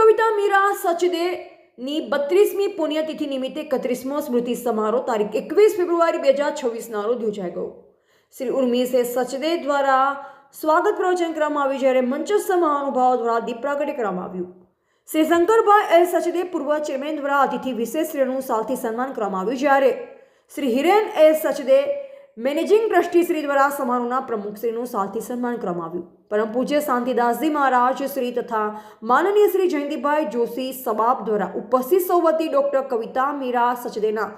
કવિતા મીરા સચદેની 32મી પુણ્યતિથિ નિમિત્તે 31મો સ્મૃતિ સમારોહ તારીખ 21 ફેબ્રુઆરી 2026ના રોજ યોજાઈ ગયો। શ્રી ઉર્મિશ સચદે દ્વારા સ્વાગત પ્રવચન કરવામાં આવ્યું, જ્યારે મંચસ્થ મહાનુભાવો દ્વારા દીપ પ્રાગટ્ય કરવામાં આવ્યું। શ્રી શંકરભાઈ એલ સચદે પૂર્વ ચેરમેન દ્વારા અતિથિ વિશેષશ્રીનું સાલથી સન્માન કરવામાં આવ્યું, જ્યારે Shri Hiren L Sachde managing trustee Shri દ્વારા સમારોહના પ્રમુખશ્રીનું સાલથી સન્માન કરવામાં આવ્યું। પરમ પૂજ્ય શાંતિદાસજી મહારાજ શ્રી તથા માનનીય શ્રી જયંતિભાઈ જોશી સબાબ દ્વારા ઉપસ્થિત સૌ વતી ડૉક્ટર કવિતા મીરા સચદેના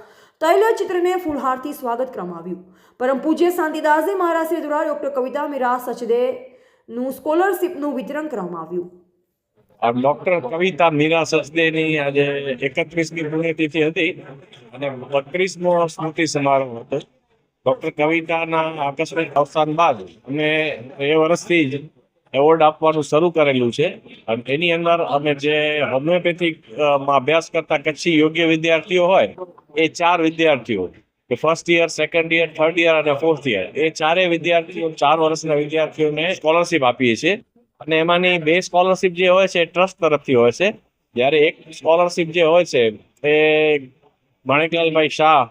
તૈલચિત્રને ફૂલહારથી સ્વાગત કરવામાં આવ્યું। પરમ પૂજ્ય શાંતિદાસજી મહારાજ શ્રી દ્વારા ડૉક્ટર કવિતા મીરા સચદેનું સ્કોલરશીપનું વિતરણ કરવામાં આવ્યું। ડોક્ટર કવિતા મીરા સચદેની આજે 31મી પુણ્યતિથિ હતી અને 32મો સ્મૃતિ સમારોહ હતો। ડોક્ટર કવિતાના આકસ્મિક અવસાન બાદ અમે એ વર્ષથી જ એવોર્ડ આપવાનું શરૂ કરેલું છે અને એની અંદર અમે જે હોમિયોપેથિકમાં અભ્યાસ કરતા કચ્છી યોગ્ય વિદ્યાર્થીઓ હોય એ 4 વિદ્યાર્થીઓ કે first year, second year, third year અને ફોર્થ યર એ ચારેય વિદ્યાર્થીઓ 4 વર્ષના વિદ્યાર્થીઓને સ્કોલરશીપ આપીએ છીએ અને એમાંની 2 સ્કોલરશીપ જે હોય છે એ ટ્રસ્ટ તરફથી હોય છે, જ્યારે એક સ્કોલરશીપ જે હોય છે એ માણેકલાલભાઈ શાહ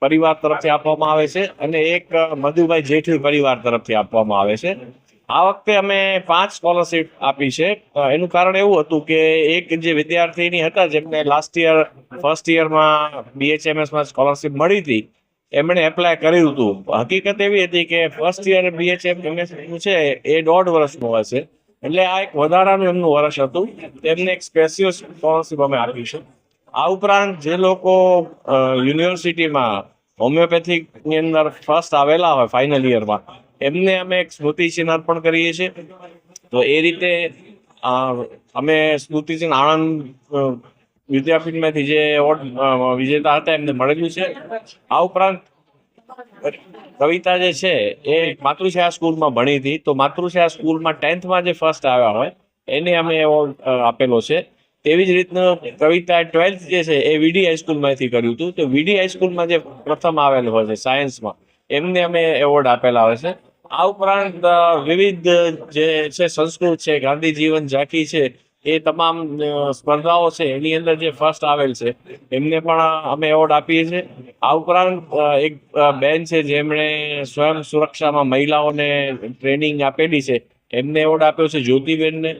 પરિવાર તરફથી આપવામાં આવે છે અને એક મધુભાઈ જેઠવી પરિવાર તરફથી આપવામાં આવે છે। આ વખતે અમે 5 સ્કોલરશીપ આપી છે। એનું કારણ એવું હતું કે એક જે વિદ્યાર્થીની હતા જેમને લાસ્ટ યર ફર્સ્ટ યરમાં BHMSમાં સ્કોલરશીપ મળી હતી, એમણે એપ્લાય કર્યું હતું। હકીકત એવી હતી કે ફર્સ્ટ યર BHMS છે એ 1.5 વર્ષનું હોય છે, એટલે આ એક વધારાનું એમનું વર્ષ હતું, તેમને એક સ્પેશિયલ સ્કોલરશીપ અમે આપી છે। આ ઉપરાંત જે લોકો યુનિવર્સિટીમાં હોમિયોપેથિકની અંદર ફર્સ્ટ આવેલા હોય ફાઇનલ યરમાં, એમને અમે એક સ્મૃતિચિહ્ન અર્પણ કરીએ છીએ। તો એ રીતે અમે સ્મૃતિચિહ્ન આણંદ વિદ્યાપીઠમાંથી જે એવોર્ડ વિજેતા હતા એમને મળેલું છે। આ ઉપરાંત કવિતા જે છે એ માતૃછાયા સ્કૂલમાં ભણી હતી, તો માતૃછાયા સ્કૂલમાં 10થમાં જે ફર્સ્ટ આવ્યા હોય એને અમે એવોર્ડ આપેલો છે। તેવી જ રીતનું કવિતા 12th જે છે એ VD હાઈસ્કૂલમાંથી કર્યું હતું, તો VD હાઈસ્કૂલમાં જે પ્રથમ આવેલું હોય છે સાયન્સમાં એમને અમે એવોર્ડ આપેલા હોય છે। આ ઉપરાંત વિવિધ જે છે સંસ્કૃત છે, ગાંધી જીવન ઝાંખી છે, એ તમામ સ્પર્ધાઓ છે એની અંદર જે ફર્સ્ટ આવેલ છે એમને પણ અમે એવોર્ડ આપીએ છીએ। આ ઉપરાંત એક બેન છે જેમણે સ્વયં સુરક્ષામાં મહિલાઓને ટ્રેનિંગ આપેલી છે, એમને એવોર્ડ આપ્યો છે જ્યોતિબેનને।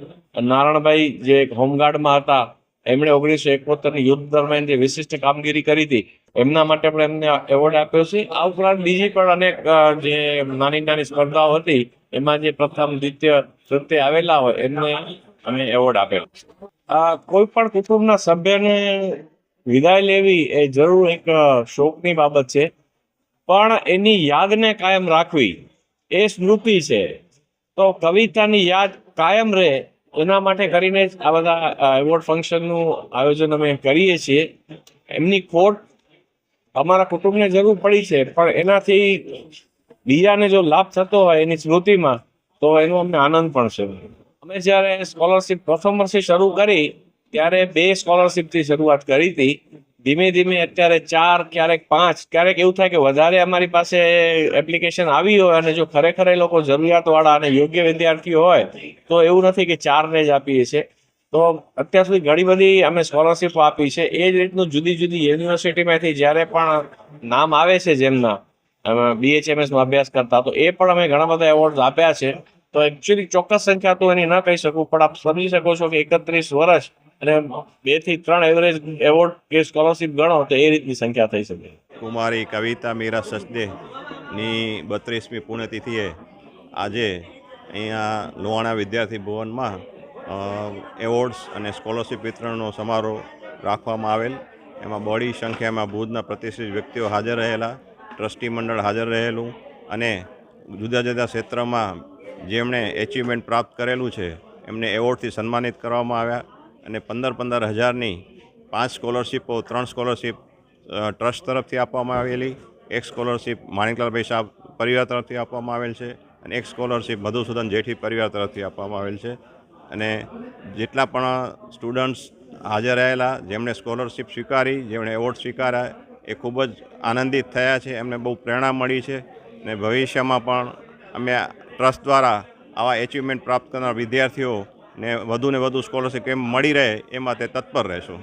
નારણભાઈ જે હોમગાર્ડમાં હતા એમણે 1971ની યુદ્ધ દરમિયાન જે વિશિષ્ટ કામગીરી કરી હતી એમના માટે પણ એમને એવોર્ડ આપ્યો છે। આ ઉપરાંત બીજી પણ અનેક જે નાની નાની સ્પર્ધાઓ હતી એમાં જે પ્રથમ, દ્વિતીય, તૃતીય આવેલા હોય એમને અમે એવોર્ડ આપેલો છે। કોઈ પણ કુટુંબના સભ્યને વિદાય લેવી એ જરૂર એક શોકની બાબત છે, પણ એની યાદને કાયમ રાખવી એ સ્મૃતિ છે। તો કવિતાની યાદ કાયમ રહે એના માટે કરીને જ આ બધા એવોર્ડ ફંક્શનનું આયોજન અમે કરીએ છીએ। એમની ખોટ અમારા કુટુંબને જરૂર પડી છે, પણ એનાથી બીજાને જો લાભ થતો હોય એની સ્મૃતિમાં તો એનો અમને આનંદ પણ છે। અમે જ્યારે સ્કોલરશીપ પ્રથમ વર્ષે શરૂ કરી ત્યારે 2 સ્કોલરશીપથી શરૂઆત કરી હતી, ધીમે ધીમે અત્યારે 4, ક્યારેક 5, ક્યારેક એવું થાય કે વધારે અમારી પાસે એપ્લિકેશન આવી હોય અને જો ખરેખર એ લોકો જરૂરિયાતવાળા અને યોગ્ય વિદ્યાર્થીઓ હોય તો એવું નથી કે 4ને જ આપીએ છીએ। તો અત્યાર સુધી ઘણી બધી અમે સ્કોલરશીપો આપી છે। એ જ રીતનું જુદી જુદી યુનિવર્સિટીમાંથી જ્યારે પણ નામ આવે છે જેમના BHMSમાં અભ્યાસ કરતા, તો એ પણ અમે ઘણા બધા એવોર્ડ આપ્યા છે। તો એકચ્યુઅલી ચોક્કસ સંખ્યા તો એની ન કહી શકું, પણ આપ સમજી શકો છો કે 31 વર્ષ અને 2 થી 3 એવરેજ એવોર્ડ કે સ્કોલરશીપ ગણો તો એ રીતની સંખ્યા થઈ શકે। કુમારી કવિતા મીરા સચદેની 32મી પુણ્યતિથિએ આજે અહીંયા લોહાણા વિદ્યાર્થી ભવનમાં એવોર્ડ્સ અને સ્કોલરશીપ વિતરણનો સમારોહ રાખવામાં આવેલ। એમાં બહોળી સંખ્યામાં ભુજના પ્રતિષ્ઠિત વ્યક્તિઓ હાજર રહેલા, ટ્રસ્ટી મંડળ હાજર રહેલું અને જુદા જુદા ક્ષેત્રમાં જેમણે એચિવમેન્ટ પ્રાપ્ત કરેલું છે એમને એવોર્ડથી સન્માનિત કરવામાં આવ્યા અને 15,000ની 5 સ્કોલરશીપો, 3 સ્કોલરશીપ ટ્રસ્ટ તરફથી આપવામાં આવેલી, 1 સ્કોલરશીપ માણેકલાલભાઈ શાહ પરિવાર તરફથી આપવામાં આવેલ છે અને 1 સ્કોલરશીપ મધુસૂદન જેઠવી પરિવાર તરફથી આપવામાં આવેલ છે। અને જેટલા પણ સ્ટુડન્ટ્સ હાજર રહેલા, જેમણે સ્કોલરશીપ સ્વીકારી, જેમણે એવોર્ડ સ્વીકાર્યા, એ ખૂબ જ આનંદિત થયા છે, એમને બહુ પ્રેરણા મળી છે અને ભવિષ્યમાં પણ અમે ટ્રસ્ટ દ્વારા આવા એચિવમેન્ટ પ્રાપ્ત કરનાર વિદ્યાર્થીઓ ને વધુ સ્કોલરશિપ કેમ મળી રહે એમાં તે તત્પર રહેશું.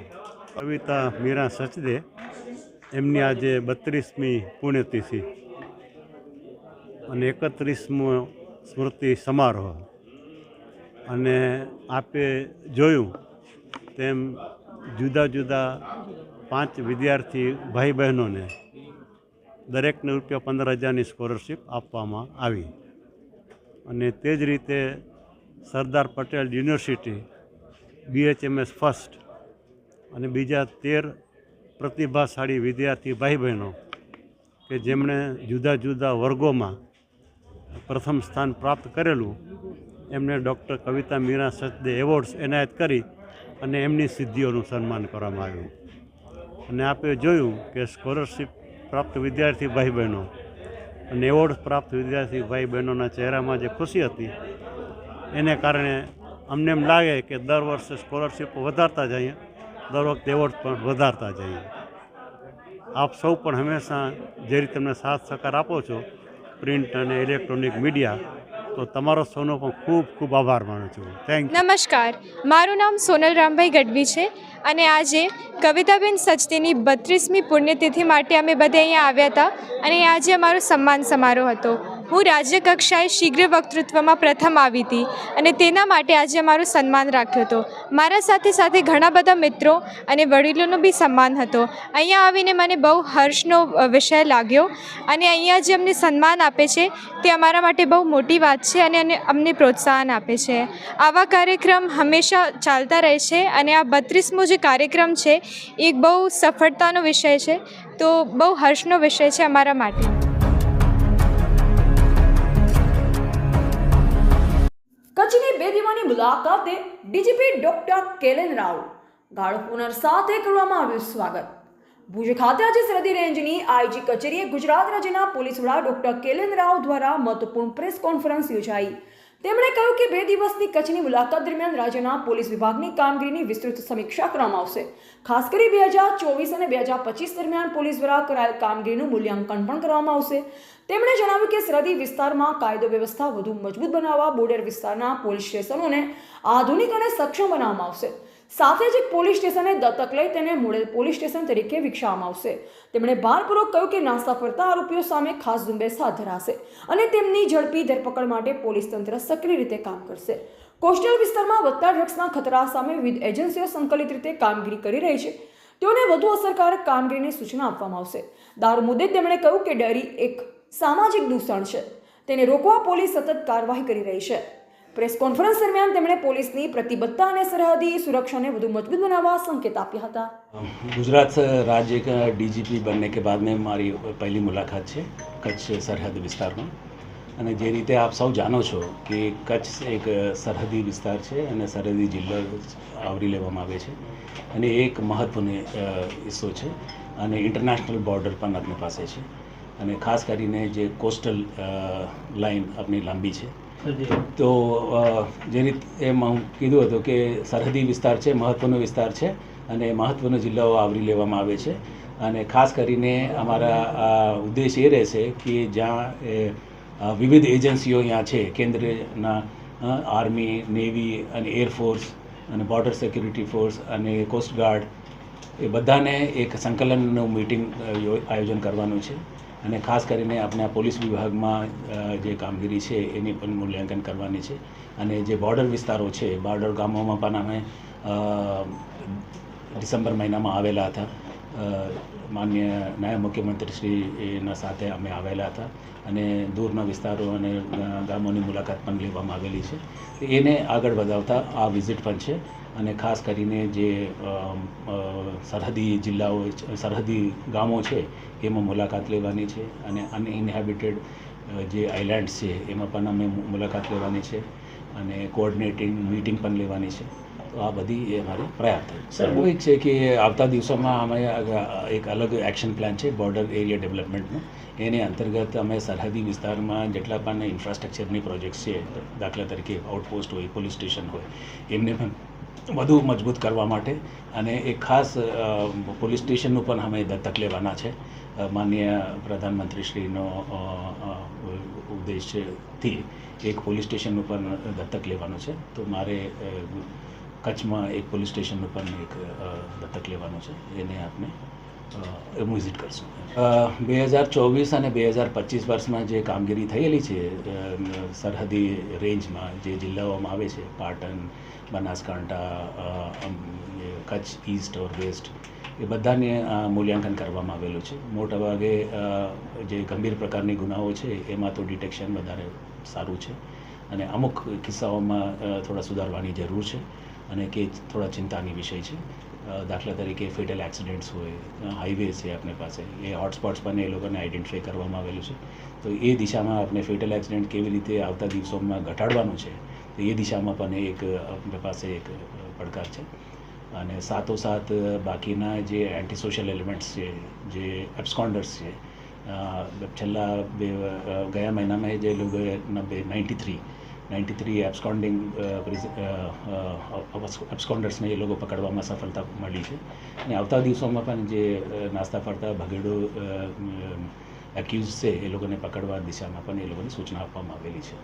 કવિતા મીરા સચદે એમની આજે 32મી પુણ્યતિથિ અને 31મો સ્મૃતિ સમારોહ, અને આપે જોયું તેમ જુદા જુદા 5 વિદ્યાર્થી ભાઈ બહેનોને દરેકને ₹15,000ની સ્કોલરશિપ આપવામાં આવી. અને તે જ રીતે Sardar Patel university BHMS first અને બીજા 13 પ્રતિભાશાળી વિદ્યાર્થી ભાઈ બહેનો કે જેમણે જુદા જુદા વર્ગોમાં પ્રથમ સ્થાન પ્રાપ્ત કરેલું, એમને ડૉક્ટર કવિતા મીરા સચદે એવોર્ડ્સ એનાયત કરી અને એમની સિદ્ધિઓનું સન્માન કરવામાં આવ્યું. અને આપણે જોયું કે સ્કોલરશિપ પ્રાપ્ત વિદ્યાર્થી ભાઈ બહેનો અને એવોર્ડ પ્રાપ્ત વિદ્યાર્થી ભાઈ બહેનોના ચહેરામાં જે ખુશી હતી એને કારણે અમને એમ લાગે કે દર વર્ષે સ્કોલરશિપ વધારતા જઈએ, દર વખતે એવોર્ડ પણ વધારતા જઈએ. આપ સૌ પણ હંમેશા જે રીતે તમને સાથ સહકાર આપો છો, પ્રિન્ટ અને ઇલેક્ટ્રોનિક મીડિયા, તો તમારો સૌનો પણ ખૂબ ખૂબ આભાર માનું છું. Thank you. નમસ્કાર, મારું નામ સોનલ રામભાઈ ગઢવી છે અને આજે કવિતાબેન સચદેની 32મી પુણ્યતિથિ માટે અમે બધા અહીંયા આવ્યા હતા અને આજે અમારો સન્માન સમારોહ હતો. હું રાજ્ય કક્ષાએ શીઘ્ર વક્તૃત્વમાં પ્રથમ આવી હતી અને તેના માટે આજે અમારું સન્માન રાખ્યો હતો. મારા સાથે સાથે ઘણા બધા મિત્રો અને વડીલોનો બી સન્માન હતો. અહીંયા આવીને મને બહુ હર્ષનો વિષય લાગ્યો અને અહીંયા જે અમને સન્માન આપે છે તે અમારા માટે બહુ મોટી વાત છે અને અમને પ્રોત્સાહન આપે છે. આવા કાર્યક્રમ હંમેશા ચાલતા રહે છે અને આ 32મો જે કાર્યક્રમ છે એ બહુ સફળતાનો વિષય છે, તો બહુ હર્ષનો વિષય છે અમારા માટે. કચ્છની 2 દિવસની મુલાકાતે ડીજીપી ડોક્ટર કેલેન રાવ ગાઢ પુનર સાથે કરવામાં આવ્યું સ્વાગત. ભુજ ખાતે આજે સરહદી રેન્જની આઈજી કચેરીએ ગુજરાત રાજ્યના પોલીસ વડા ડોક્ટર કેલેન રાવ દ્વારા મહત્વપૂર્ણ પ્રેસ કોન્ફરન્સ યોજાઈ. તેમણે કહ્યું કે 2 દિવસની કચ્છની મુલાકાત દરમિયાન રાજ્યના પોલીસ વિભાગની કામગીરીની વિસ્તૃત સમીક્ષા કરવામાં આવશે. ખાસ કરી 2024 અને 2025 દરમિયાન પોલીસ દ્વારા કરાયેલ કામગીરીનું મૂલ્યાંકન પણ કરવામાં આવશે. તેમણે જણાવ્યું કે સરહદી વિસ્તારમાં કાયદો વ્યવસ્થા વધુ મજબૂત બનાવવા બોર્ડર વિસ્તારના પોલીસ સ્ટેશનોને આધુનિક અને સક્ષમ બનાવવામાં આવશે. સાથે જ એક પોલીસ સ્ટેશનને દત્તક લઈ તેને મોડેલ પોલીસ સ્ટેશન તરીકે વિકસાવવામાં આવશે. તેમણે ભારપૂર્વક કહ્યું કે નાસ્તા ફરતા આરોપીઓ સામે ખાસ ઝુંબેશ હાથ ધરાશે અને તેમની ઝડપી ધરપકડ માટે પોલીસ તંત્ર સક્રિય રીતે કામ કરશે. કોસ્ટલ વિસ્તારમાં વધતા ડ્રગ્સના ખતરા સામે વિવિધ એજન્સીઓ સંકલિત રીતે કામગીરી કરી રહી છે. તેઓને વધુ અસરકારક કામગીરીની સૂચના આપવામાં આવશે. દારૂ મુદ્દે તેમણે કહ્યું કે ડરી એક સામાજિક દૂષણ છે, તેને રોકવા પોલીસ સતત કાર્યવાહી કરી રહી છે. પ્રેસ કોન્ફરન્સ દરમિયાન તેમણે પોલીસની પ્રતિબદ્ધતા અને સરહદી સુરક્ષાને વધુ મજબૂત બનાવવા સંકેત આપ્યા હતા. गुजरात राज्य का डीजीपी बनने के बाद में हमारी पहली मुलाकात है कच्छ सरहद विस्तार में. અને જે રીતે આપ સૌ જાણો છો કે કચ્છ એક સરહદી વિસ્તાર છે અને સરહદી જિલ્લો આવરી લેવામાં આવે છે અને એક મહત્ત્વનો હિસ્સો છે અને ઇન્ટરનેશનલ બોર્ડર પણ આપણી પાસે છે અને ખાસ કરીને જે કોસ્ટલ લાઇન આપણી લાંબી છે. તો જે રીતે એમ હું કીધું હતું કે સરહદી વિસ્તાર છે, મહત્ત્વનો વિસ્તાર છે અને મહત્ત્વનો જિલ્લાઓ આવરી લેવામાં આવે છે અને ખાસ કરીને અમારા ઉદ્દેશ એ રહેશે કે જ્યાં વિવિધ એજન્સીઓ અહીંયા છે, કેન્દ્રના આર્મી, નેવી અને એરફોર્સ અને બોર્ડર સિક્યુરિટી ફોર્સ અને કોસ્ટગાર્ડ, એ બધાને એક સંકલનનું મીટિંગ આયોજન કરવાનું છે અને ખાસ કરીને આપણે આ પોલીસ વિભાગમાં જે કામગીરી છે એની પણ મૂલ્યાંકન કરવાની છે. અને જે બોર્ડર વિસ્તારો છે, બોર્ડર ગામોમાં પણ અમે ડિસેમ્બર મહિનામાં આવેલા હતા. માનનીય નાયબ મુખ્યમંત્રીશ્રીના સાથે અમે આવેલા હતા અને દૂરના વિસ્તારો અને ગામોની મુલાકાત પણ લેવામાં આવેલી છે. એને આગળ વધાવતા આ વિઝિટ પણ છે અને ખાસ કરીને જે સરહદી જિલ્લાઓ, સરહદી ગામો છે એમાં મુલાકાત લેવાની છે અને અનઇન્હેબિટેડ જે આઇલેન્ડ્સ છે એમાં પણ અમે મુલાકાત લેવાની છે અને કોઓર્ડિનેટિંગ મીટિંગ પણ લેવાની છે. તો આ બધી એ અમારી પ્રયાસ થાય. સ્વાભાવિક છે કે આવતા દિવસોમાં અમે એક અલગ એક્શન પ્લાન છે બોર્ડર એરિયા ડેવલપમેન્ટનો. એની અંતર્ગત અમે સરહદી વિસ્તારમાં જેટલા પણ ઇન્ફ્રાસ્ટ્રક્ચરની પ્રોજેક્ટ્સ છે, દાખલા તરીકે આઉટપોસ્ટ હોય, પોલીસ સ્ટેશન હોય, એમને પણ વધુ મજબૂત કરવા માટે અને એક ખાસ પોલીસ સ્ટેશનનું પણ અમે દત્તક લેવાના છે. માનનીય પ્રધાનમંત્રીશ્રીનો ઉદ્દેશથી એક પોલીસ સ્ટેશનનું પણ દત્તક લેવાનું છે. તો મારે કચ્છમાં એક પોલીસ સ્ટેશનનું પણ એક દત્તક લેવાનું છે. એને આપણે વિઝિટ કરશું. 2024 અને 2025 વર્ષમાં જે કામગીરી થયેલી છે સરહદી રેન્જમાં જે જિલ્લાઓમાં આવે છે, પાટણ, બનાસકાંઠા, કચ્છ ઈસ્ટ ઓર વેસ્ટ, એ બધાને મૂલ્યાંકન કરવામાં આવેલું છે. મોટાભાગે જે ગંભીર પ્રકારની ગુનાઓ છે એમાં તો ડિટેક્શન વધારે સારું છે અને અમુક કિસ્સાઓમાં થોડા સુધારવાની જરૂર છે અને કે થોડા ચિંતાની વિષય છે. દાખલા તરીકે ફેટલ એક્સિડન્ટ્સ હોય, હાઈવે છે આપણી પાસે, એ હોટસ્પોટ્સ પણ એ લોકોને આઈડેન્ટિફાઈ કરવામાં આવેલું છે. તો એ દિશામાં આપણે ફેટલ એક્સિડન્ટ કેવી રીતે આવતા દિવસોમાં ઘટાડવાનું છે, તો એ દિશામાં પણ એક આપણી પાસે એક પડકાર છે. અને સાથોસાથ બાકીના જે એન્ટી સોશિયલ એલિમેન્ટ્સ છે, જે એબ્સ્કોન્ડર્સ છે, છેલ્લા ગયા મહિનામાં જે લોકોએ 93 એબ્સ્કોન્ડિંગ એબ્સ્કોન્ડર્સને એ લોકો પકડવામાં સફળતા મળી છે. અને આવતા દિવસોમાં પણ જે નાસ્તા ફરતા ભગેડો એક્યુઝ છે એ લોકોને પકડવા દિશામાં પણ એ લોકોને સૂચના આપવામાં આવેલી છે.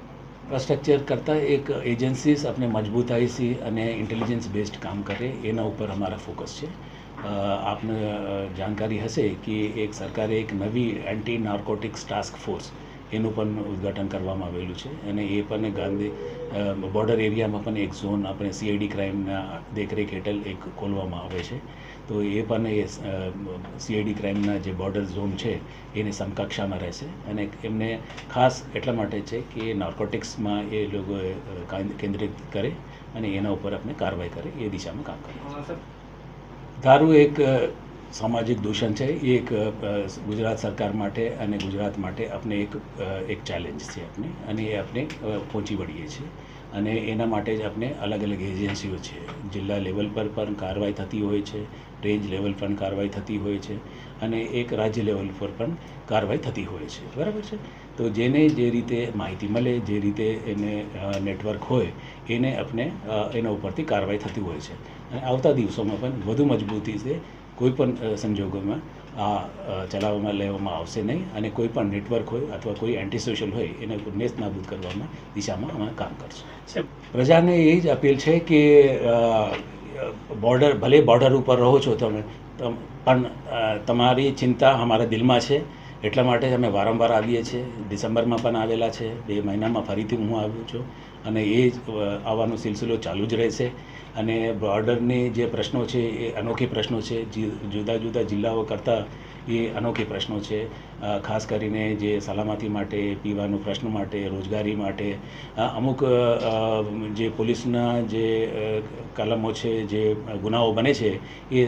ઇન્ફ્રાસ્ટ્રક્ચર કરતાં એક એજન્સીસ આપણે મજબૂતાઈથી અને ઇન્ટેલિજન્સ બેઝડ કામ કરે એના ઉપર અમારા ફોકસ છે. આપને જાણકારી હશે કે એક સરકારે એક નવી એન્ટી નાર્કોટિક્સ ટાસ્ક ફોર્સ એનું પણ ઉદ્ઘાટન કરવામાં આવેલું છે અને એ પણ ગાંધી બોર્ડર એરિયામાં પણ એક ઝોન આપણે CID ક્રાઇમના દેખરેખ હેઠળ એક ખોલવામાં આવે છે. તો એ પણ એ CID ક્રાઇમના જે બોર્ડર ઝોન છે એની સમકક્ષામાં રહેશે અને એમને ખાસ એટલા માટે છે કે નાર્કોટિક્સમાં એ લોકો કેન્દ્રિત કરે અને એના ઉપર આપણે કાર્યવાહી કરે એ દિશામાં કામ કરે. દારૂ એક સામાજિક દૂષણ છે. એ એક ગુજરાત સરકાર માટે અને ગુજરાત માટે આપણે એક ચેલેન્જ છે આપણે, અને એ આપણે પહોંચી વળીએ છીએ. અને એના માટે જ આપણે અલગ અલગ એજન્સીઓ છે, જિલ્લા લેવલ પર પણ કાર્યવાહી થતી હોય છે, રેન્જ લેવલ પર કાર્યવાહી થતી હોય છે અને એક રાજ્ય લેવલ પર પણ કાર્યવાહી થતી હોય છે. બરાબર છે. તો જેને જે રીતે માહિતી મળે, જે રીતે એને નેટવર્ક હોય, એને આપણે એના ઉપરથી કાર્યવાહી થતી હોય છે. અને આવતા દિવસોમાં પણ વધુ મજબૂતીથી કોઈ પણ સંજોગોમાં આ ચલાવવામાં લેવામાં આવશે નહીં અને કોઈ પણ નેટવર્ક હોય અથવા કોઈ એન્ટી સોશિયલ હોય એને નેસ્ત નાબૂદ કરવામાં દિશામાં અમે કામ કરશું. પ્રજાને એ જ અપીલ છે કે ભલે બોર્ડર ઉપર રહો છો તમે, પણ તમારી ચિંતા અમારા દિલમાં છે. એટલા માટે જ અમે વારંવાર આવીએ છીએ. ડિસેમ્બરમાં પણ આવેલા છે, 2 મહિનામાં ફરીથી હું આવ્યો છું અને એ જ આવવાનો સિલસિલો ચાલુ જ રહેશે. અને બોર્ડરની જે પ્રશ્નો છે એ અનોખી પ્રશ્નો છે, જુદા જુદા જિલ્લાઓ કરતાં એ અનોખી પ્રશ્નો છે. ખાસ કરીને જે સલામતી માટે, પીવાનું પ્રશ્ન માટે, રોજગારી માટે, અમુક જે પોલીસના જે કલમો છે, જે ગુનાઓ બને છે એ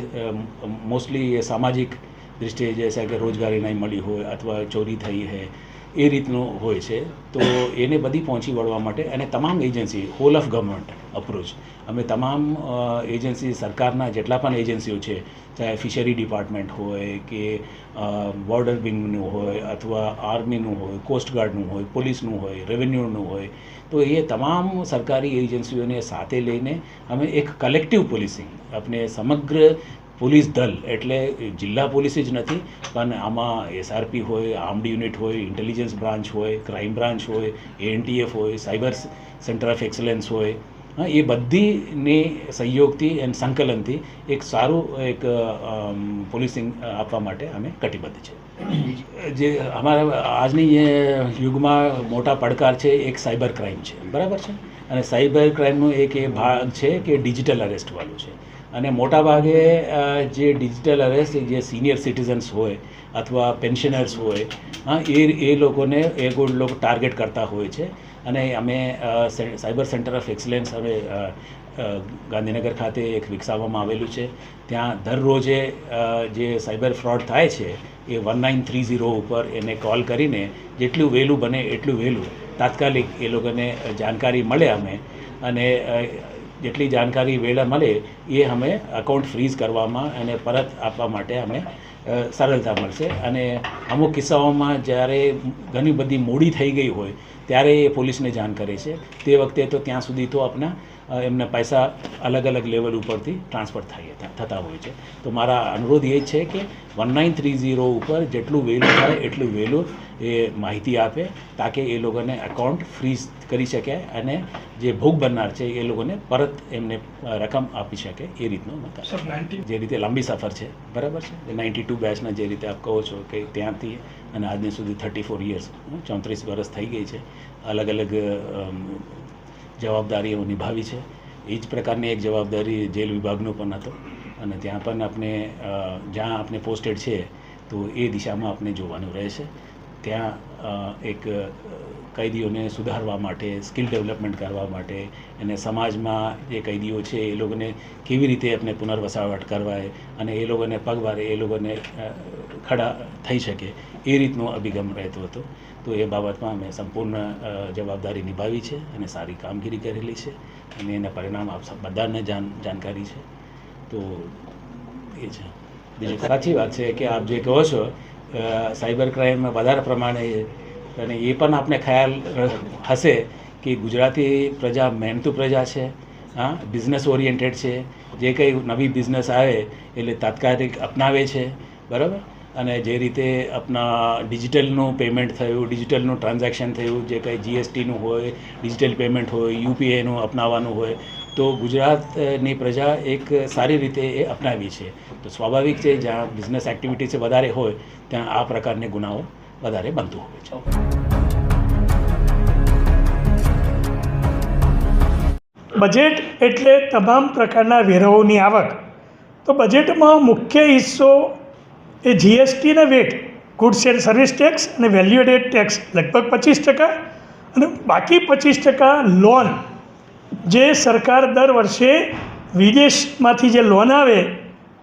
મોસ્ટલી એ સામાજિક દૃષ્ટિએ જैसा કે રોજગારી નહીં મળી હોય અથવા ચોરી થઈ છે એ રીતનું હોય છે. તો એને બધી પહોંચી વળવા માટે અને તમામ agency, whole of government approach, અમે તમામ એજન્સી, સરકારના જેટલા પણ એજન્સીઓ છે, ચાહે ફિશરી ડિપાર્ટમેન્ટ હોય કે બોર્ડર વિંગનું હોય અથવા આર્મીનું હોય, કોસ્ટગાર્ડનું હોય, પોલીસનું હોય, રેવન્યુનું હોય, તો એ તમામ સરકારી એજન્સીઓને સાથે લઈને અમે એક કલેક્ટિવ પોલીસિંગ, આપણે સમગ્ર પોલીસ દળ, એટલે જિલ્લા પોલીસ જ નથી પણ આમાં SRP હોય, આર્મ્ડ યુનિટ હોય, ઇન્ટેલિજન્સ બ્રાન્ચ હોય, ક્રાઇમ બ્રાન્ચ હોય, ANTF હોય, સાયબર સેન્ટર ઓફ એક્સલન્સ હોય, એ બધીની સહયોગથી અને સંકલનથી એક સારું એક પોલીસિંગ આપવા માટે અમે કટિબદ્ધ છે. જે અમારા આજની યુગમાં મોટા પડકાર છે એક સાયબર ક્રાઇમ છે. બરાબર છે. અને સાયબર ક્રાઇમનો એક એ ભાગ છે કે ડિજિટલ અરેસ્ટવાળું છે. અને મોટાભાગે જે ડિજિટલ અરેસ્ટ જે સિનિયર સિટીઝન્સ હોય અથવા પેન્શનર્સ હોય, એ લોકોને લોકો ટાર્ગેટ કરતા હોય છે. અને અમે સાયબર સેન્ટર ઓફ એક્સલન્સ હવે ગાંધીનગર ખાતે એક વિકસાવવામાં આવેલું છે. ત્યાં દરરોજે જે સાયબર ફ્રોડ થાય છે એ 1930 ઉપર એને કોલ કરીને જેટલું વહેલું બને એટલું વહેલું તાત્કાલિક એ લોકોને જાણકારી મળે અમે, અને જેટલી જાણકારી વહેલા મળે એ અમે અકાઉન્ટ ફ્રીઝ કરવામાં અને પરત આપવા માટે અમે સરળતા મળશે. અને અમુક કિસ્સાઓમાં જ્યારે ઘણી બધી મોડી થઈ ગઈ હોય ત્યારે એ પોલીસને જાણ કરે છે. તે વખતે તો ત્યાં સુધી તો આપણા એમને પૈસા અલગ અલગ લેવલ ઉપરથી ટ્રાન્સફર થતા હોય છે. તો મારા અનુરોધ એ છે કે 1930 ઉપર જેટલું વહેલું થાય એટલું વહેલું એ માહિતી આપે, તાકે એ લોકોને એકાઉન્ટ ફ્રીઝ કરી શકે અને જે ભોગ બનનાર છે એ લોકોને પરત એમને રકમ આપી શકે. એ રીતનું જે રીતે લાંબી સફર છે, બરાબર છે, 92 બેચના જે રીતે આપ કહો છો કે ત્યાંથી અને આજની સુધી 34 યર્સ 34 વર્ષ થઈ ગઈ છે, અલગ અલગ જવાબદારીઓ નિભાવી છે. એ જ પ્રકારની એક જવાબદારી જેલ વિભાગનો પણ હતો અને ત્યાં પણ આપણે જ્યાં આપણે પોસ્ટેડ છે તો એ દિશામાં આપણે જોવાનું રહે છે. ત્યાં એક કૈદીઓને સુધારવા માટે, સ્કિલ ડેવલપમેન્ટ કરવા માટે અને સમાજમાં જે કૈદીઓ છે એ લોકોને કેવી રીતે આપણે પુનર્વસાવટ કરવાય અને એ લોકોને પગવારે એ લોકોને ખડા થઈ શકે એ રીતનો અભિગમ રહેતો હતો. તો એ બાબતમાં મેં સંપૂર્ણ જવાબદારી નિભાવી છે અને સારી કામગીરી કરેલી છે અને એના પરિણામ આપ બધાને જાણકારી છે. તો એ છે. બીજું સાચી વાત છે કે આપ જે કહો છો સાયબર ક્રાઇમમાં વધારે પ્રમાણે અને એ પણ આપને ખ્યાલ હશે કે ગુજરાતી પ્રજા મહેનતુ પ્રજા છે, હા, બિઝનેસ ઓરિએન્ટેડ છે. જે કંઈ નવી બિઝનેસ આવે એટલે તાત્કાલિક અપનાવે છે, બરાબર. અને જે રીતે આપણા ડિજિટલનું પેમેન્ટ થયું, ડિજિટલનું ટ્રાન્ઝેક્શન થયું, જે કંઈ જીએસટીનું હોય, ડિજિટલ પેમેન્ટ હોય, યુપીઆઈનું અપનાવવાનું હોય, તો ગુજરાતની પ્રજા એક સારી રીતે એ અપનાવી છે. તો સ્વાભાવિક છે જ્યાં બિઝનેસ એક્ટિવિટીઝ વધારે હોય ત્યાં આ પ્રકારની ગુનાઓ વધારે બનતું હોય છે. બજેટ એટલે તમામ પ્રકારના વેરાઓની આવક. તો બજેટમાં મુખ્ય હિસ્સો એ જીએસટી અને VAT, goods and service tax અને વેલ્યુ એડેડ ટેક્સ લગભગ 25% અને બાકી 25% લોન, જે સરકાર દર વર્ષે વિદેશમાંથી જે લોન આવે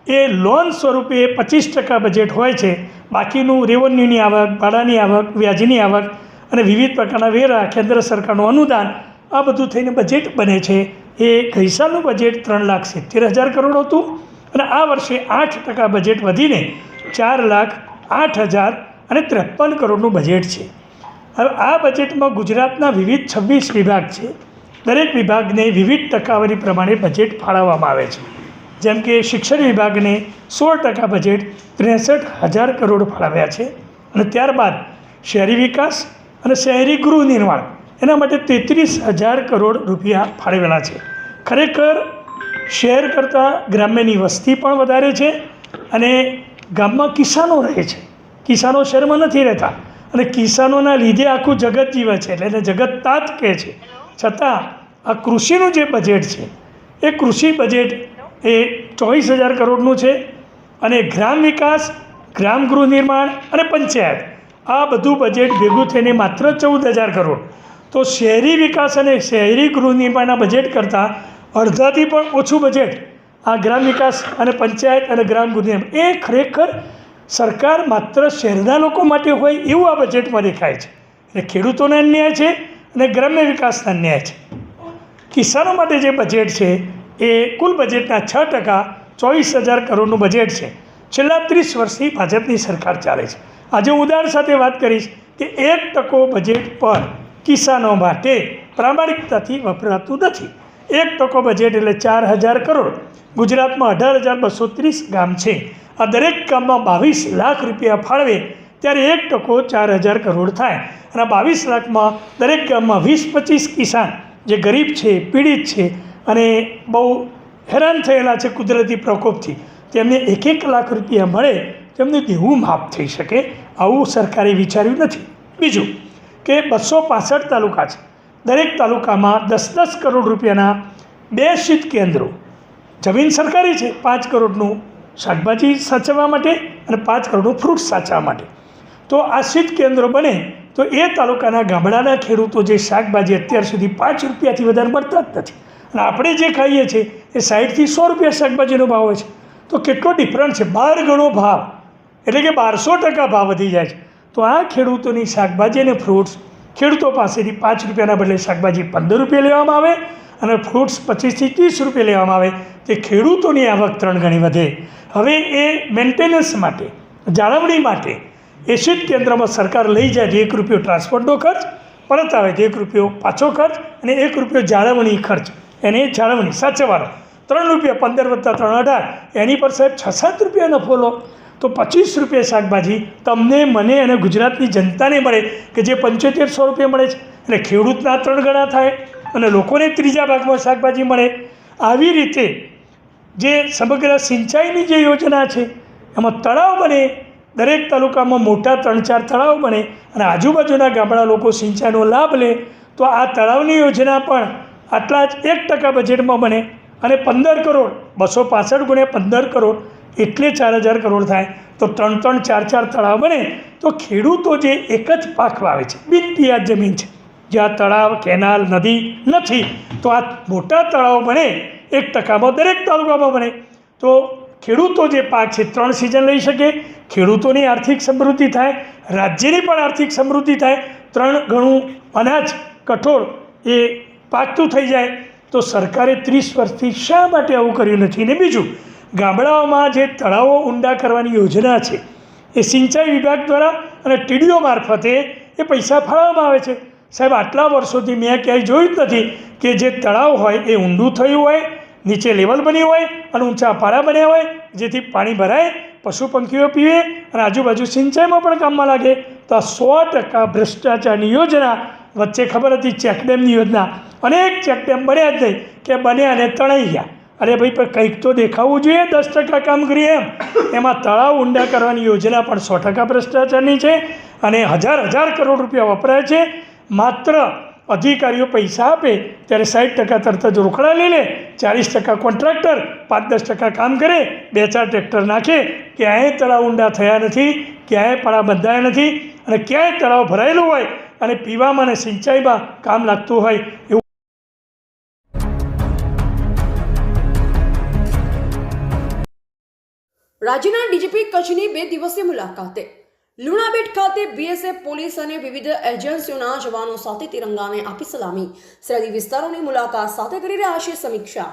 એ લોન સ્વરૂપે 25% બજેટ હોય છે. બાકીનું રેવન્યુની આવક, ભાડાની આવક, વ્યાજની આવક અને વિવિધ પ્રકારના વેરા, કેન્દ્ર સરકારનું અનુદાન, આ બધું થઈને બજેટ બને છે. એ ગઈ સાલનું બજેટ 3,70,000 કરોડ હતું અને આ વર્ષે 8% બજેટ વધીને 4,08,053 કરોડનું બજેટ છે. હવે આ બજેટમાં ગુજરાતના વિવિધ 26 વિભાગ છે. દરેક વિભાગને વિવિધ ટકાવારી પ્રમાણે બજેટ ફાળવવામાં આવે છે. જેમ કે શિક્ષણ વિભાગને 16% બજેટ 63,000 કરોડ ફાળવ્યા છે અને ત્યારબાદ શહેરી વિકાસ અને શહેરી ગૃહ નિર્માણ એના માટે 33,000 કરોડ રૂપિયા ફાળવેલા છે. ખરેખર શહેર કરતાં ગ્રામ્યની વસ્તી પણ વધારે છે અને ગામમાં કિસાનો રહે છે. કિસાનો શહેરમાં નથી રહેતા અને કિસાનોના લીધે આખું જગત જીવે છે, એટલે એને જગત તાત કહે છે. છતાં આ કૃષિનું જે બજેટ છે એ કૃષિ બજેટ એ 24,000 કરોડનું છે અને ગ્રામ વિકાસ, ગ્રામ ગૃહ નિર્માણ અને પંચાયત આ બધું બજેટ ભેગું થઈને માત્ર 14,000 કરોડ. તો શહેરી વિકાસ અને શહેરી ગૃહ નિર્માણના બજેટ કરતાં અડધાથી પણ ઓછું બજેટ આ ગ્રામ વિકાસ અને પંચાયત અને ગ્રામ ગૃહ નિર્માણ, એ ખરેખર સરકાર માત્ર શહેરના લોકો માટે હોય એવું આ બજેટમાં દેખાય છે. એટલે ખેડૂતોને અન્યાય છે અને ગ્રામ્ય વિકાસના અન્યાય છે. કિસાનો માટે જે બજેટ છે એ કુલ બજેટના 6%, 24,000 કરોડનું બજેટ છે. છેલ્લા 30 વર્ષથી ભાજપની સરકાર ચાલે છે. આજે હું ઉદાહરણ સાથે વાત કરીશ કે 1% બજેટ પર કિસાનો માટે પ્રામાણિકતાથી વપરાતું નથી. 1% બજેટ એટલે 4,000 કરોડ. ગુજરાતમાં 18,230 ગામ છે. આ દરેક ગામમાં 22 લાખ રૂપિયા ફાળવે ત્યારે 1% 4,000 કરોડ થાય અને 22 લાખમાં દરેક ગામમાં 20-25 કિસાન જે ગરીબ છે, પીડિત છે અને બહુ હેરાન થયેલા છે કુદરતી પ્રકોપથી, તેમને 1-1 લાખ રૂપિયા મળે, તેમનું દેવું માફ થઈ શકે, આવું સરકારે વિચાર્યું નથી. બીજું કે 265 તાલુકા છે. દરેક તાલુકામાં 10-10 કરોડ રૂપિયાના 2 શીત કેન્દ્રો. જમીન સરકારી છે, 5 કરોડનું શાકભાજી સાચવવા માટે અને 5 કરોડનું ફ્રૂટ સાચવવા માટે. તો આ શીત કેન્દ્રો બને તો એ તાલુકાના ગામડાના ખેડૂતો જે શાકભાજી અત્યાર સુધી 5 રૂપિયાથી વધારે મળતા જ નથી અને આપણે જે ખાઈએ છીએ એ 60થી 100 રૂપિયા શાકભાજીનો ભાવ હોય છે. તો કેટલો ડિફરન્સ છે, 12 ગણો ભાવ, એટલે કે 1200% ભાવ વધી જાય છે. તો આ ખેડૂતોની શાકભાજી અને ફ્રૂટ્સ ખેડૂતો પાસેથી 5 રૂપિયાના બદલે શાકભાજી 15 રૂપિયા લેવામાં આવે અને ફ્રૂટ્સ 25થી 30 રૂપિયા લેવામાં આવે, તે ખેડૂતોની આવક 3 ગણી વધે. હવે એ મેન્ટેનન્સ માટે, જાળવણી માટે એ શીત કેન્દ્રમાં સરકાર લઈ જાય, 1 રૂપિયો ટ્રાન્સપોર્ટનો ખર્ચ પરત આવે, 1 રૂપિયો પાછો ખર્ચ અને 1 રૂપિયો જાળવણી ખર્ચ, એની જાળવણી સાચવવાનો 3 રૂપિયા 15 વત્તા 3 18 એની પર સાહેબ 6-7 રૂપિયા નફો લો તો 25 રૂપિયા શાકભાજી તમને મને અને ગુજરાતની જનતાને મળે કે જે 7500 રૂપિયા મળે છે એટલે ખેડૂતના 3 ગણા થાય અને લોકોને ત્રીજા ભાગમાં શાકભાજી મળે. આવી રીતે જે સમગ્ર સિંચાઈની જે યોજના છે એમાં તળાવ બને, દરેક તાલુકામાં મોટા 3-4 તળાવ બને અને આજુબાજુના ગામડા લોકો સિંચાઈનો લાભ લે તો આ તળાવની યોજના પણ આટલા જ 1% બજેટમાં બને અને 15 કરોડ 265 ગુણ્યા 15 કરોડ એટલે 4000 કરોડ થાય તો 3-3, 4-4 તળાવ બને તો ખેડૂતો જે એક જ પાક વાવે છે, બિનપિયાજ જમીન છે, જ્યાં તળાવ, કેનાલ, નદી નથી, તો આ મોટા તળાવ બને 1%માં દરેક તાલુકામાં બને તો ખેડૂતો જે પાક છે 3 સિઝન લઈ શકે, ખેડૂતોની આર્થિક સમૃદ્ધિ થાય, રાજ્યની પણ આર્થિક સમૃદ્ધિ થાય, 3 ગણું અનાજ, કઠોળ એ પાકતું થઈ જાય. તો સરકારે 30 વર્ષથી શા માટે આવું કર્યું નથી? ને બીજું, ગામડાઓમાં જે તળાવો ઊંડા કરવાની યોજના છે એ સિંચાઈ વિભાગ દ્વારા અને ટીડીઓ મારફતે એ પૈસા ફાળવવામાં આવે છે. સાહેબ, આટલા વર્ષોથી મેં ક્યાંય જોયું જ નથી કે જે તળાવ હોય એ ઊંડું થયું હોય, નીચે લેવલ બની હોય અને ઊંચા પાળા બન્યા હોય જેથી પાણી ભરાય, પશુ પંખીઓ પીવે અને આજુબાજુ સિંચાઈમાં પણ કામમાં લાગે. તો આ 100% ભ્રષ્ટાચારની યોજના વચ્ચે ખબર હતી ચેકડેમની યોજના, અનેક ચેકડેમ બન્યા જ નહીં કે બન્યા અને તણાઈ ગયા. અરે ભાઈ, પણ કંઈક તો દેખાવું જોઈએ, 10% કામ કરીએ એમાં તળાવ ઊંડા કરવાની યોજના પણ 100% ભ્રષ્ટાચારની છે અને હજાર કરોડ રૂપિયા વપરાય છે. માત્ર અધિકારીઓ પૈસા આપે ત્યારે 60% તરત જ રોકડા લઈ લે, 40% કોન્ટ્રાક્ટર, 5-10% કામ કરે, 2-4 ટ્રેક્ટર નાખે. ક્યાંય તળાવ ઊંડા થયા નથી, ક્યાંય પાળા બંધાયા નથી અને ક્યાંય તળાવ ભરાયેલું હોય અને પીવામાં અને સિંચાઈમાં કામ લાગતું હોય એવું. રાજ્યના ડીજીપી કચ્છની 2 દિવસીય મુલાકાતે લુણાબેટ ખાતે બીએસએફ પોલીસ અને વિવિધ એજન્સીઓના જવાનો સાથે તિરંગાને આપી સલામી. સરહદી વિસ્તારોની મુલાકાત સાથે કરી રહ્યા છે સમીક્ષા.